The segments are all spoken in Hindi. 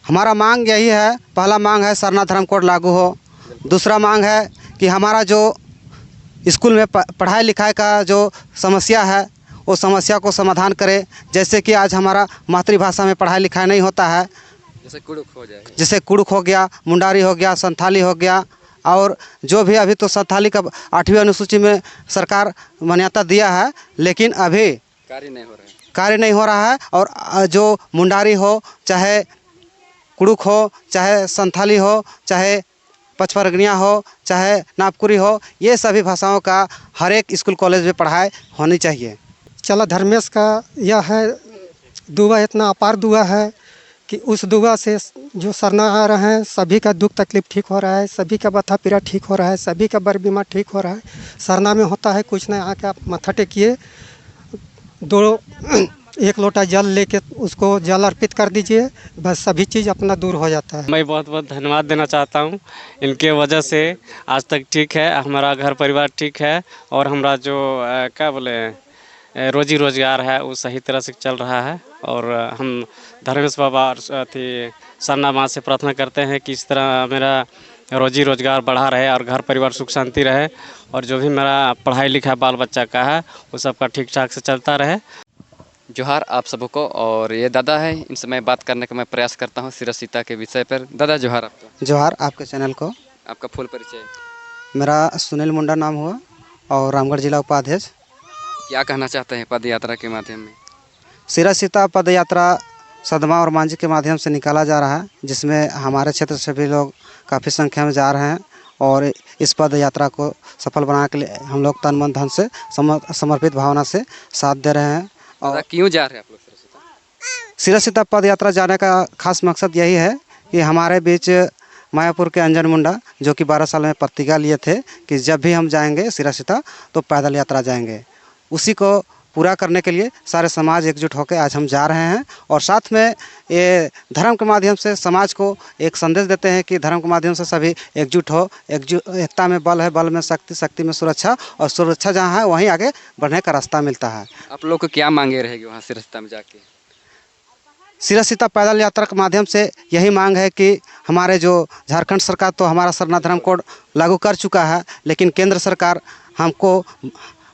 हमारा मांग यही है, पहला मांग है सरना धर्म कोड लागू हो। दूसरा मांग है कि हमारा जो स्कूल में पढ़ाई लिखाई का जो समस्या है वो समस्या को समाधान करे। जैसे कि आज हमारा मातृभाषा में पढ़ाई लिखाई नहीं होता है, जैसे कुड़ुक हो गया, मुंडारी हो गया, संथाली हो गया, और जो भी अभी तो संथाली का 8वीं अनुसूची में सरकार मान्यता दिया है, लेकिन अभी कार्य नहीं हो रहा है। और जो मुंडारी हो, चाहे कुड़ुक हो, चाहे संथाली हो, चाहे पचपरगनिया हो, चाहे नागपुरी हो, ये सभी भाषाओं का हर एक स्कूल कॉलेज में पढ़ाई होनी चाहिए। चला धर्मेश का यह है दुआ, इतना अपार दुआ है कि उस दुआ से जो सरना आ रहे हैं सभी का दुख तकलीफ ठीक हो रहा है, सभी का बथा पीड़ा ठीक हो रहा है, सभी का बर बीमार ठीक हो रहा है। सरना में होता है कुछ नहीं, आके आप मत्था टेकिए, एक लोटा जल लेके उसको जल अर्पित कर दीजिए, बस सभी चीज़ अपना दूर हो जाता है। मैं बहुत बहुत धन्यवाद देना चाहता हूँ। इनके वजह से आज तक ठीक है, हमारा घर परिवार ठीक है, और हमारा जो क्या बोले रोजी रोजगार है वो सही तरह से चल रहा है। और हम धर्मेश बाबा सरना माँ से प्रार्थना करते हैं कि इस तरह मेरा रोजी रोजगार बढ़ा रहे और घर परिवार सुख शांति रहे, और जो भी मेरा पढ़ाई लिखाई बाल बच्चा का है वो सबका ठीक ठाक से चलता रहे। जोहार आप सबको। और ये दादा है, इनसे मैं बात करने का मैं प्रयास करता हूँ सिरसीता के विषय पर। दादा जोहार आपको। जोहार आपके चैनल को। आपका फुल परिचय? मेरा सुनील मुंडा नाम हुआ और रामगढ़ जिला उपाध्यक्ष। क्या कहना चाहते हैं पद यात्रा के माध्यम में? सिरसीता पद यात्रा सदमा और मांझी के माध्यम से निकाला जा रहा है, जिसमें हमारे क्षेत्र से भी लोग काफ़ी संख्या में जा रहे हैं, और इस पद यात्रा को सफल बनाने के लिए हम लोग तन मन धन से समर्पित भावना से साथ दे रहे हैं। और क्यों जा रहे हैं आप लोग सिरसीता? सिरसीता पद यात्रा जाने का खास मकसद यही है कि हमारे बीच मायापुर के अंजन मुंडा, जो कि 12 साल में प्रतिज्ञा लिए थे कि जब भी हम जाएंगे सिरसीता तो पैदल यात्रा जाएंगे, उसी को पूरा करने के लिए सारे समाज एकजुट होकर आज हम जा रहे हैं। और साथ में ये धर्म के माध्यम से समाज को एक संदेश देते हैं कि धर्म के माध्यम से सभी एकजुट हो। एकता में बल है, बल में शक्ति, शक्ति में सुरक्षा, और सुरक्षा जहाँ है वहीं आगे बढ़ने का रास्ता मिलता है। आप लोग को क्या मांगे रहेगी वहाँ सिरसीता में जाके? सिरसीता पैदल यात्रा के माध्यम से यही मांग है कि हमारे जो झारखंड सरकार तो हमारा सरना धर्म कोड लागू कर चुका है, लेकिन केंद्र सरकार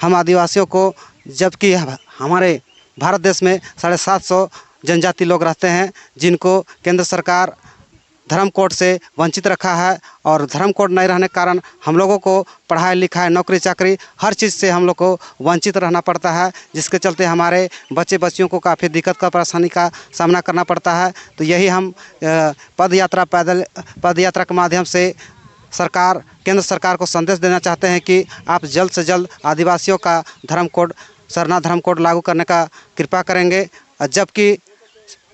हम आदिवासियों को, जबकि हमारे भारत देश में 750 जनजाति लोग रहते हैं जिनको केंद्र सरकार धर्म कोड से वंचित रखा है, और धर्म कोड नहीं रहने के कारण हम लोगों को पढ़ाई लिखाई, नौकरी चाकरी, हर चीज़ से हम लोग को वंचित रहना पड़ता है, जिसके चलते हमारे बच्चे बच्चियों को काफ़ी दिक्कत का परेशानी का सामना करना पड़ता है। तो यही हम पद यात्रा के माध्यम से केंद्र सरकार को संदेश देना चाहते हैं कि आप जल्द से जल्द आदिवासियों का धर्म कोड, सरना धर्म कोड लागू करने का कृपा करेंगे। जबकि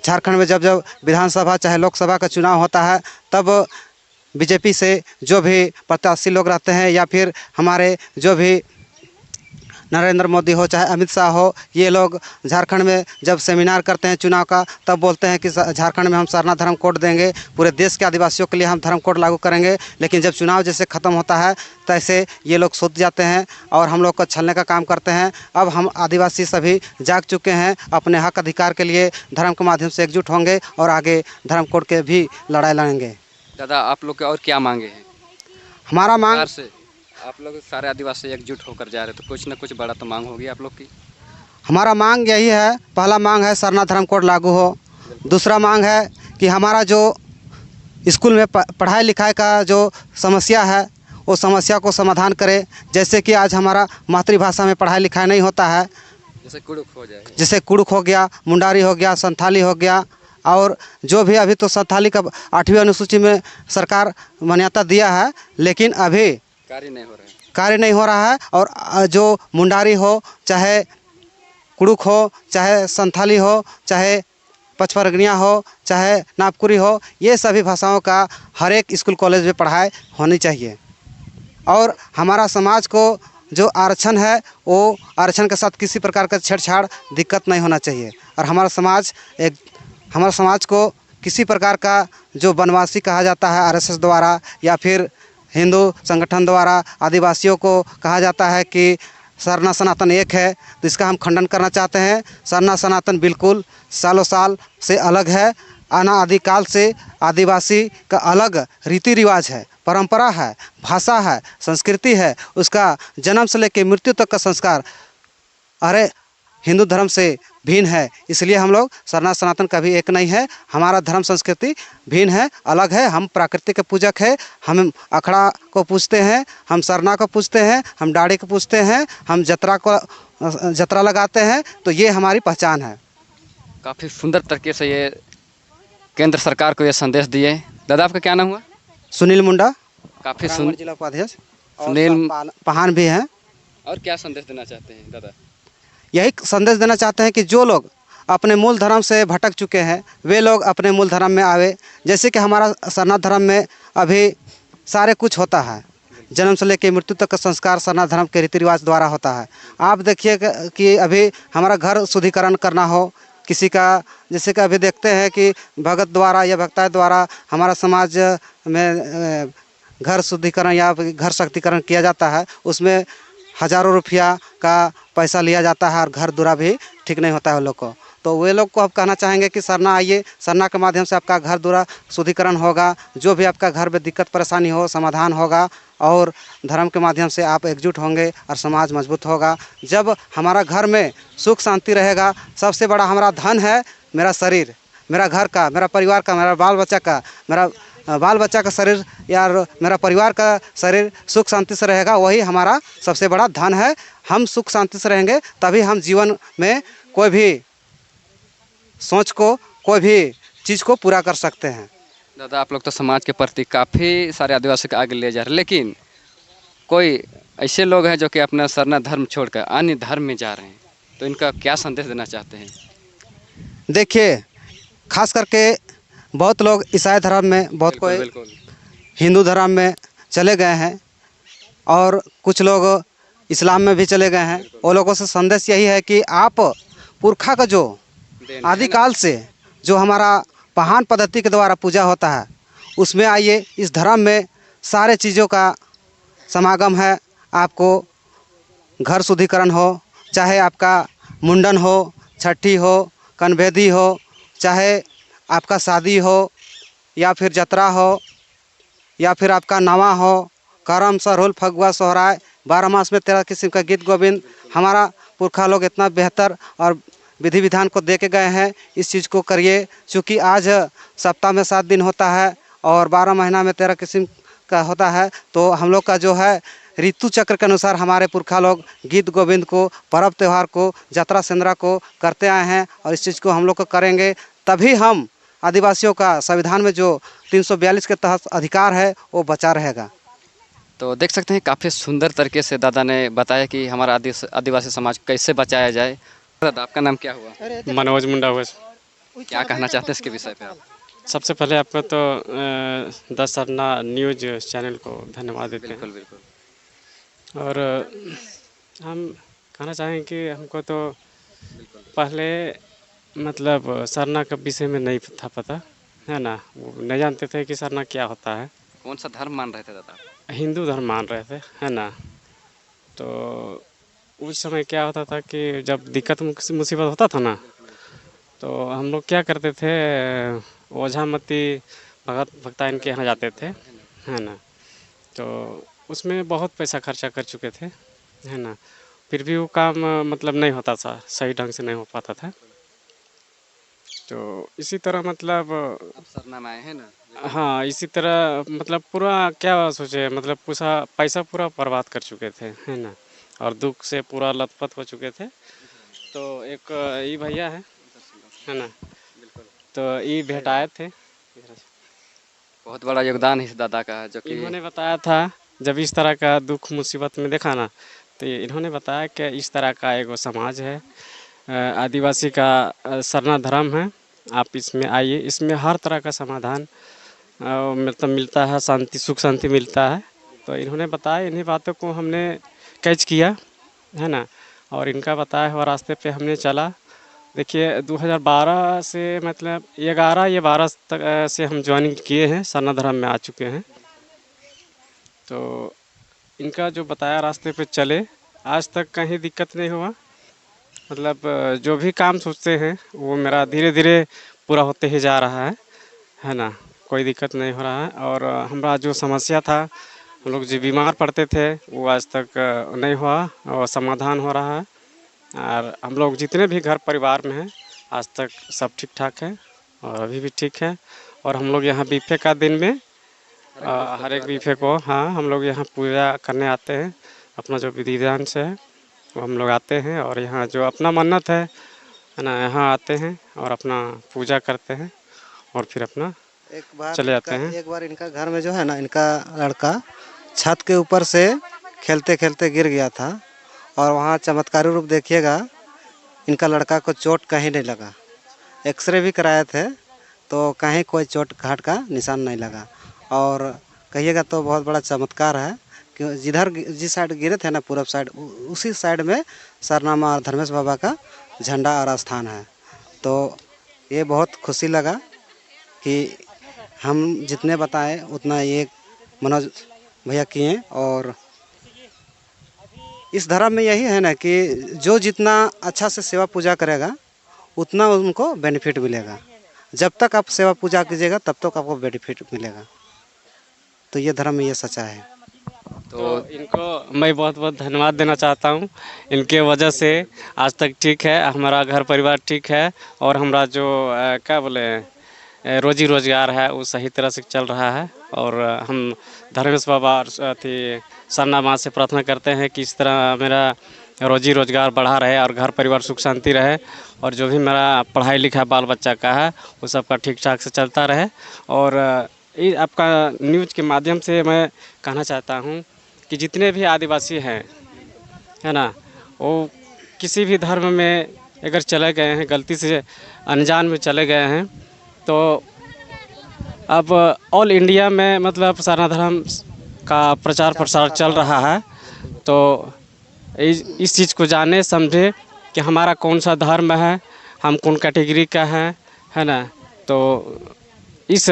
झारखंड में जब विधानसभा चाहे लोकसभा का चुनाव होता है, तब बीजेपी से जो भी प्रत्याशी लोग रहते हैं, या फिर हमारे जो भी नरेंद्र मोदी हो चाहे अमित शाह हो, ये लोग झारखंड में जब सेमिनार करते हैं चुनाव का, तब बोलते हैं कि झारखंड में हम सरना धर्म कोड देंगे, पूरे देश के आदिवासियों के लिए हम धर्म कोड लागू करेंगे। लेकिन जब चुनाव जैसे ख़त्म होता है तैसे ये लोग सोच जाते हैं और हम लोग को छलने का काम करते हैं। अब हम आदिवासी सभी जाग चुके हैं, अपने हक अधिकार के लिए धर्म के माध्यम से एकजुट होंगे और आगे धर्म कोड के भी लड़ाई लड़ेंगे। दादा आप लोग के और क्या मांगे हैं? हमारा मांग से आप लोग सारे आदिवासी एकजुट होकर जा रहे हैं, तो कुछ ना कुछ बड़ा तो मांग होगी आप लोग की। हमारा मांग यही है, पहला मांग है सरना धर्म कोड लागू हो। दूसरा मांग है कि हमारा जो स्कूल में पढ़ाई लिखाई का जो समस्या है वो समस्या को समाधान करे। जैसे कि आज हमारा मातृभाषा में पढ़ाई लिखाई नहीं होता है, जैसे कुड़ुक हो गया, मुंडारी हो गया, संथाली हो गया, और जो भी अभी तो संथाली का 8वीं अनुसूची में सरकार मान्यता दिया है, लेकिन अभी कार्य नहीं हो रहा है। और जो मुंडारी हो, चाहे कुड़ुक हो, चाहे संथाली हो, चाहे पचपरगनिया हो, चाहे नागपुरी हो, ये सभी भाषाओं का हर एक स्कूल कॉलेज में पढ़ाई होनी चाहिए। और हमारा समाज को जो आरक्षण है वो आरक्षण के साथ किसी प्रकार का छेड़छाड़ दिक्कत नहीं होना चाहिए। और हमारा समाज को किसी प्रकार का जो वनवासी कहा जाता है आरएसएस द्वारा, या फिर हिंदू संगठन द्वारा आदिवासियों को कहा जाता है कि सरना सनातन एक है, तो इसका हम खंडन करना चाहते हैं। सरना सनातन बिल्कुल सालों साल से अलग है। अनादिकाल से आदिवासी का अलग रीति रिवाज है, परंपरा है, भाषा है, संस्कृति है। उसका जन्म से लेकर मृत्यु तक का संस्कार अरे हिंदू धर्म से भिन्न है। इसलिए हम लोग सरना सनातन कभी एक नहीं है। हमारा धर्म संस्कृति भिन्न है, अलग है। हम प्रकृति के पूजक है। हम अखड़ा को पूजते हैं, हम सरना को पूजते हैं, हम दाढ़ी को पूजते हैं, हम जतरा लगाते हैं। तो ये हमारी पहचान है। काफ़ी सुंदर तरीके से ये केंद्र सरकार को ये संदेश दिए। दादा आपका क्या नाम हुआ? सुनील मुंडा, काफ़ी रामगढ़ जिला उपाध्यक्ष, और सुनील पहान भी हैं। और क्या संदेश देना चाहते हैं दादा? यही संदेश देना चाहते हैं कि जो लोग अपने मूल धर्म से भटक चुके हैं वे लोग अपने मूल धर्म में आवे। जैसे कि हमारा सरना धर्म में अभी सारे कुछ होता है, जन्म से लेकर मृत्यु तक का संस्कार सरना धर्म के रीति रिवाज द्वारा होता है। आप देखिए कि अभी हमारा घर शुद्धिकरण करना हो किसी का, जैसे कि अभी देखते हैं कि भगत द्वारा या भक्ताय द्वारा हमारा समाज में घर शुद्धिकरण या घर शक्तिकरण किया जाता है। उसमें हज़ारों रुपया का पैसा लिया जाता है और घर दूरा भी ठीक नहीं होता है वो लोग को। तो वे लोग को अब कहना चाहेंगे कि सरना आइए, सरना के माध्यम से आपका घर दूरा शुद्धिकरण होगा। जो भी आपका घर में दिक्कत परेशानी हो समाधान होगा और धर्म के माध्यम से आप एकजुट होंगे और समाज मजबूत होगा। जब हमारा घर में सुख शांति रहेगा, सबसे बड़ा हमारा धन है मेरा शरीर, मेरा घर का, मेरा परिवार का, मेरा बाल बच्चा का, मेरा बाल बच्चा का शरीर या मेरा परिवार का शरीर सुख शांति से रहेगा, वही हमारा सबसे बड़ा धन है। हम सुख शांति से रहेंगे तभी हम जीवन में कोई भी सोच को, कोई भी चीज़ को पूरा कर सकते हैं। दादा आप लोग तो समाज के प्रति काफ़ी सारे आदिवासी को आगे ले जा रहे हैं, लेकिन कोई ऐसे लोग हैं जो कि अपना सरना धर्म छोड़कर अन्य धर्म में जा रहे हैं, तो इनका क्या संदेश देना चाहते हैं? देखिए, खास करके बहुत लोग ईसाई धर्म में, बहुत कोई बिल्कुल हिंदू धर्म में चले गए हैं और कुछ लोग इस्लाम में भी चले गए हैं। वो लोगों से संदेश यही है कि आप पुरखा का जो आदिकाल से जो हमारा पहान पद्धति के द्वारा पूजा होता है उसमें आइए। इस धर्म में सारे चीज़ों का समागम है। आपको घर शुद्धिकरण हो, चाहे आपका मुंडन हो, छठी हो, कनभेदी हो, चाहे आपका शादी हो या फिर जतरा हो या फिर आपका नवा हो, करम, सरहुल, फगुआ, सोहराय, 12 मास में 13 किस्म का गीत गोविंद। हमारा पुरखा लोग इतना बेहतर और विधि विधान को दे के गए हैं। इस चीज़ को करिए, चूँकि आज सप्ताह में 7 दिन होता है और 12 महीना में 13 किस्म का होता है। तो हम लोग का जो है ऋतु चक्र के अनुसार हमारे पुरखा लोग गीत गोविंद को, पर्व त्यौहार को, जतरा सेंद्रा को करते आए हैं और इस चीज़ को हम लोग को करेंगे। तभी हम आदिवासियों का संविधान में जो 342 के तहत अधिकार है वो बचा रहेगा। तो देख सकते हैं काफ़ी सुंदर तरीके से दादा ने बताया कि हमारा आदिवासी समाज कैसे बचाया जाए। दादा आपका नाम क्या हुआ? मनोज मुंडा हुआ। क्या कहना चाहते हैं इसके विषय पे आप? सबसे पहले आपको तो द सरना न्यूज चैनल को धन्यवाद देते हैं। बिल्कुल और हम कहना चाहेंगे कि हमको तो पहले मतलब सरना के विषय में नहीं था पता, है ना। वो नहीं जानते थे कि सरना क्या होता है। कौन सा धर्म मान रहे थे दादा? हिंदू धर्म मान रहे थे, है ना। तो उस समय क्या होता था कि जब दिक्कत मुसीबत होता था ना, तो हम लोग क्या करते थे, ओझा मती भक्ता इनके यहाँ जाते थे, है ना। तो उसमें बहुत पैसा खर्चा कर चुके थे, है ना। फिर भी वो काम मतलब नहीं होता था, सही ढंग से नहीं हो पाता था। तो इसी तरह मतलब अब सरना में आए हैं ना। हाँ, इसी तरह मतलब पूरा क्या सोचे, मतलब पैसा पूरा बर्बाद कर चुके थे, है ना। और दुख से पूरा लथपथ हो चुके थे। तो एक ये भैया है ना, तो ये भेटाए थे। बहुत बड़ा योगदान है इस दादा का, जो कि इन्होंने बताया था जब इस तरह का दुख मुसीबत में देखा ना, तो इन्होंने बताया कि इस तरह का एगो समाज है, आदिवासी का सरना धर्म है। आप इसमें आइए, इसमें हर तरह का समाधान मतलब मिलता है, शांति, सुख शांति मिलता है। तो इन्होंने बताया, इन्हीं बातों को हमने कैच किया, है ना। और इनका बताया हुआ रास्ते पे हमने चला। देखिए 2012 से मतलब 11 या 12 तक से हम ज्वाइनिंग किए हैं, सरना धर्म में आ चुके हैं। तो इनका जो बताया रास्ते पे चले, आज तक कहीं दिक्कत नहीं हुआ। मतलब जो भी काम सोचते हैं वो मेरा धीरे धीरे पूरा होते ही जा रहा है। है ना, कोई दिक्कत नहीं हो रहा है। और हमारा जो समस्या था, हम लोग जो बीमार पड़ते थे वो आज तक नहीं हुआ और समाधान हो रहा है। और हम लोग जितने भी घर परिवार में हैं आज तक सब ठीक ठाक है और अभी भी ठीक है। और हम लोग यहाँ बीफे का दिन में हर एक बीफे को, हाँ, हम लोग यहाँ पूजा करने आते हैं। अपना जो विधि विधान से है वो हम लोग आते हैं और यहाँ जो अपना मन्नत है ना, यहाँ आते हैं और अपना पूजा करते हैं और फिर अपना चले जाते हैं। एक बार इनका घर में जो है ना, इनका लड़का छत के ऊपर से खेलते खेलते गिर गया था और वहाँ चमत्कारी रूप देखिएगा, इनका लड़का को चोट कहीं नहीं लगा। एक्सरे भी कराए थे तो कहीं कोई चोट घाट का निशान नहीं लगा। और कहिएगा तो बहुत बड़ा चमत्कार है कि जिस साइड गिरे थे ना, पूरब साइड, उसी साइड में सरनामा और धर्मेश बाबा का झंडा और स्थान है। तो ये बहुत खुशी लगा कि हम जितने बताएं उतना ये मनोज भैया किए। और इस धर्म में यही है ना कि जो जितना अच्छा से सेवा पूजा करेगा उतना उनको बेनिफिट मिलेगा। जब तक आप सेवा पूजा कीजिएगा तब तक आपको बेनिफिट मिलेगा। तो ये धर्म में ये सच्चा है। तो इनको मैं बहुत बहुत धन्यवाद देना चाहता हूँ। इनके वजह से आज तक ठीक है, हमारा घर परिवार ठीक है और हमारा जो क्या बोले रोजी रोजगार है वो सही तरह से चल रहा है। और हम धर्मेश बाबा और सरना माँ से प्रार्थना करते हैं कि इस तरह मेरा रोजी रोजगार बढ़ा रहे और घर परिवार सुख शांति रहे और जो भी मेरा पढ़ाई लिखा बाल बच्चा का है वो सबका ठीक ठाक से चलता रहे। और आपका न्यूज़ के माध्यम से मैं कहना चाहता हूँ कि जितने भी आदिवासी हैं, है ना, वो किसी भी धर्म में अगर चले गए हैं, गलती से अनजान में चले गए हैं, तो अब ऑल इंडिया में मतलब सरना धर्म का प्रचार प्रसार चल रहा है। तो इस चीज़ को जाने समझे कि हमारा कौन सा धर्म है, हम कौन कैटेगरी का है ना। तो इस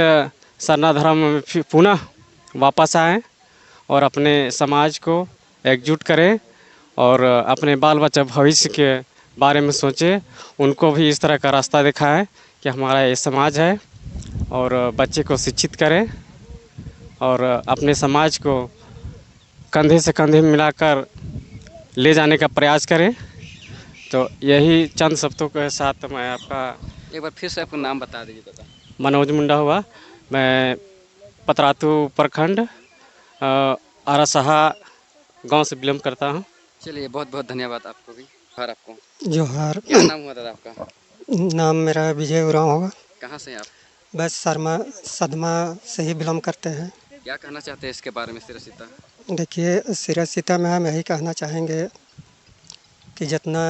सरना धर्म में फिर पुनः वापस आएँ और अपने समाज को एकजुट करें और अपने बाल बच्चा भविष्य के बारे में सोचें, उनको भी इस तरह का रास्ता दिखाएं कि हमारा ये समाज है और बच्चे को शिक्षित करें और अपने समाज को कंधे से कंधे मिलाकर ले जाने का प्रयास करें। तो यही चंद शब्दों के साथ मैं आपका एक बार फिर से आपका नाम बता दीजिए दादा। मनोज मुंडा हुआ, मैं पतरातू प्रखंड आरासहा गांव से बिलोंग करता हूं। चलिए, बहुत बहुत धन्यवाद आपको भी। हर आपको जोहार। क्या नाम हुआ दादा आपका? नाम मेरा विजय उरांव होगा। कहाँ से हैं आप? बस सदमा से ही बिलोंग करते हैं। क्या कहना चाहते हैं इसके बारे में सिरसीता? देखिए, सिरसीता में हम यही कहना चाहेंगे कि जितना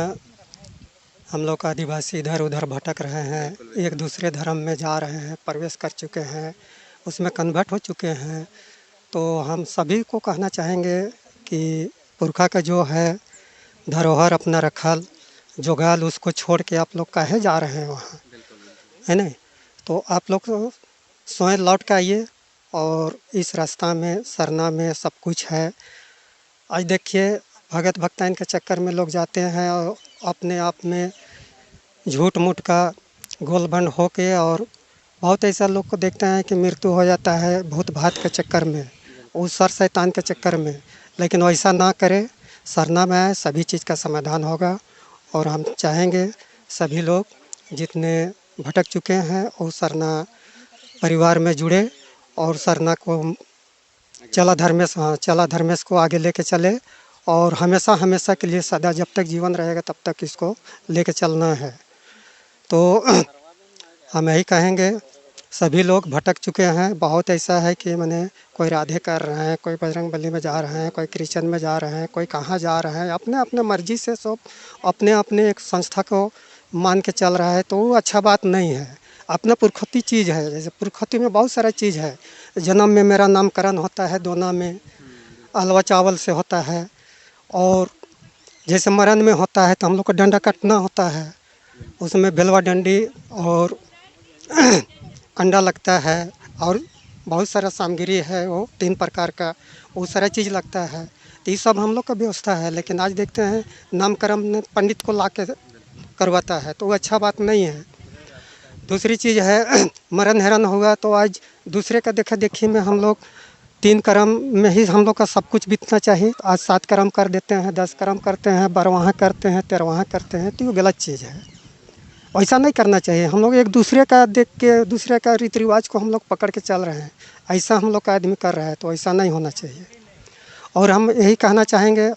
हम लोग आदिवासी इधर उधर भटक रहे हैं, एक दूसरे धर्म में जा रहे हैं, प्रवेश कर चुके हैं, उसमें कन्वर्ट हो चुके हैं, तो हम सभी को कहना चाहेंगे कि पुरखा का जो है धरोहर अपना रखल जोगाल, उसको छोड़ के आप लोग काहे जा रहे हैं वहाँ, है नहीं। तो आप लोग स्वयं लौट के आइए और इस रास्ता में सरना में सब कुछ है। आज देखिए, भगत भक्ताइन के चक्कर में लोग जाते हैं और अपने आप में झूठ मूठ का गोलबंद होके, और बहुत ऐसा लोग को देखते हैं कि मृत्यु हो जाता है भूत भात के चक्कर में, उस सर शैतान के चक्कर में। लेकिन वैसा ना करे, सरना में आए, सभी चीज़ का समाधान होगा। और हम चाहेंगे सभी लोग जितने भटक चुके हैं और सरना परिवार में जुड़े और सरना को चला धर्मेश को आगे लेके चले और हमेशा हमेशा के लिए सदा जब तक जीवन रहेगा तब तक इसको लेके चलना है। तो हम यही कहेंगे, सभी लोग भटक चुके हैं। बहुत ऐसा है कि मैंने कोई राधे कर रहे हैं, कोई बजरंगबली में जा रहे हैं, कोई क्रिश्चियन में जा रहे हैं, कोई कहाँ जा रहे हैं, अपने अपने मर्जी से सब अपने अपने एक संस्था को मान के चल रहा है। तो वो अच्छा बात नहीं है। अपना पुरखती चीज़ है, जैसे पुरखती में बहुत सारा चीज़ है। जन्म में मेरा नामकरण होता है, दोना में हलवा चावल से होता है, और जैसे मरण में होता है तो हम लोग को डंडा कटना होता है, उसमें बेलवा डंडी और अंडा लगता है और बहुत सारा सामग्री है, वो 3 प्रकार का वो सारा चीज़ लगता है। तो ये सब हम लोग का व्यवस्था है। लेकिन आज देखते हैं नामकरण पंडित को ला के करवाता है, तो वो अच्छा बात नहीं है। दूसरी चीज़ है मरण हरण हुआ तो आज दूसरे का देखा देखी में हम लोग 3 कर्म में ही हम लोग का सब कुछ बीतना चाहिए। आज 7 कर्म कर देते हैं, 10 कर्म करते हैं, 12वां करते हैं, 13वां करते हैं, तो ये गलत चीज़ है। ऐसा नहीं करना चाहिए। हम लोग एक दूसरे का देख के दूसरे का रीति रिवाज को हम लोग पकड़ के चल रहे हैं, ऐसा हम लोग का आदमी कर रहा है, तो ऐसा नहीं होना चाहिए। और हम यही कहना चाहेंगे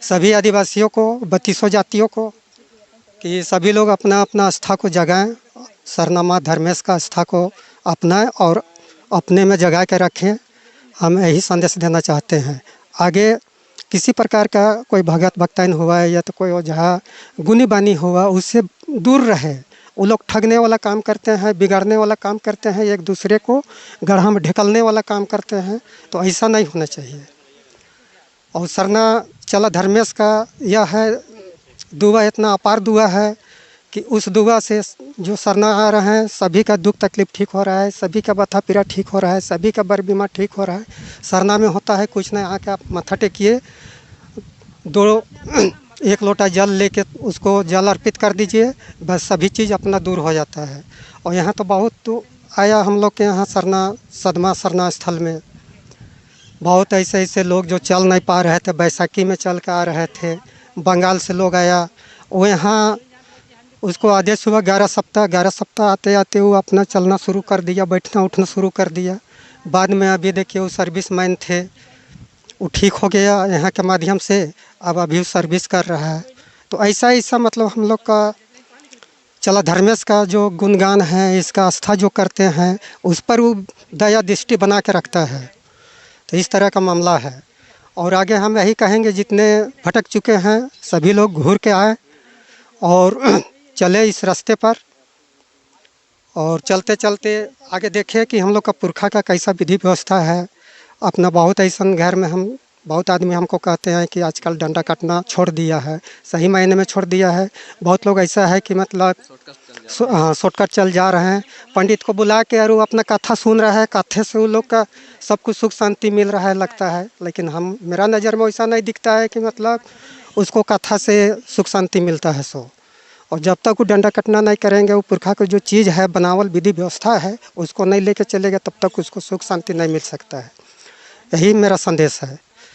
सभी आदिवासियों को, 32 जातियों को, कि सभी लोग अपना अपना आस्था को जगाएं, सरनामा धर्मेश का आस्था को अपनाएं और अपने में जगा के रखें। हम यही संदेश देना चाहते हैं। आगे किसी प्रकार का कोई भगत भक्ताइन हुआ है या तो कोई ओझा गुनी बानी हुआ, उससे दूर रहे। वो लोग ठगने वाला काम करते हैं, बिगाड़ने वाला काम करते हैं, एक दूसरे को गड्ढा में ढकेलने वाला काम करते हैं, तो ऐसा नहीं होना चाहिए। और सरना चला धर्मेश का यह है दुआ, इतना अपार दुआ है कि उस दुआ से जो सरना आ रहे हैं सभी का दुख तकलीफ ठीक हो रहा है, सभी का बथा पीड़ा ठीक हो रहा है, सभी का बर बीमार ठीक हो रहा है। सरना में होता है कुछ नहीं, आके आप माथा टेकिए, 1 लोटा जल लेके उसको जल अर्पित कर दीजिए, बस सभी चीज़ अपना दूर हो जाता है। और यहाँ तो बहुत तो आया हम लोग के यहाँ सदमा सरना स्थल में बहुत ऐसे ऐसे लोग जो चल नहीं पा रहे थे, बैसाखी में चल के आ रहे थे, बंगाल से लोग आया, वो यहाँ उसको आदेश हुआ 11 सप्ताह आते आते वो अपना चलना शुरू कर दिया, बैठना उठना शुरू कर दिया। बाद में अभी देखिए वो सर्विस मैन थे, वो ठीक हो गया यहाँ के माध्यम से, अब अभी सर्विस कर रहा है। तो ऐसा ऐसा मतलब हम लोग का चला धर्मेश का जो गुणगान है, इसका आस्था जो करते हैं, उस पर वो दया दृष्टि बना के रखता है। तो इस तरह का मामला है। और आगे हम यही कहेंगे जितने भटक चुके हैं सभी लोग घूर के आए और चले इस रास्ते पर, और चलते चलते आगे देखें कि हम लोग का पुरखा का कैसा विधि व्यवस्था है। अपना बहुत ऐसा घर में हम बहुत आदमी हमको कहते हैं कि आजकल डंडा काटना छोड़ दिया है, सही मायने में छोड़ दिया है। बहुत लोग ऐसा है कि मतलब शॉर्टकट चल जा रहे हैं, पंडित को बुला के और वो अपना कथा सुन रहा है, कथे से वो लोग का सब कुछ सुख शांति मिल रहा है लगता है। लेकिन मेरा नज़र में ऐसा नहीं दिखता है कि मतलब उसको कथा से सुख शांति मिलता है। और जब तक वो डंडा कटना नहीं करेंगे, वो पुरखा को जो चीज़ है बनावल विधि व्यवस्था है उसको नहीं लेके चलेगा, तब तक उसको सुख शांति नहीं मिल सकता है। यही मेरा संदेश है।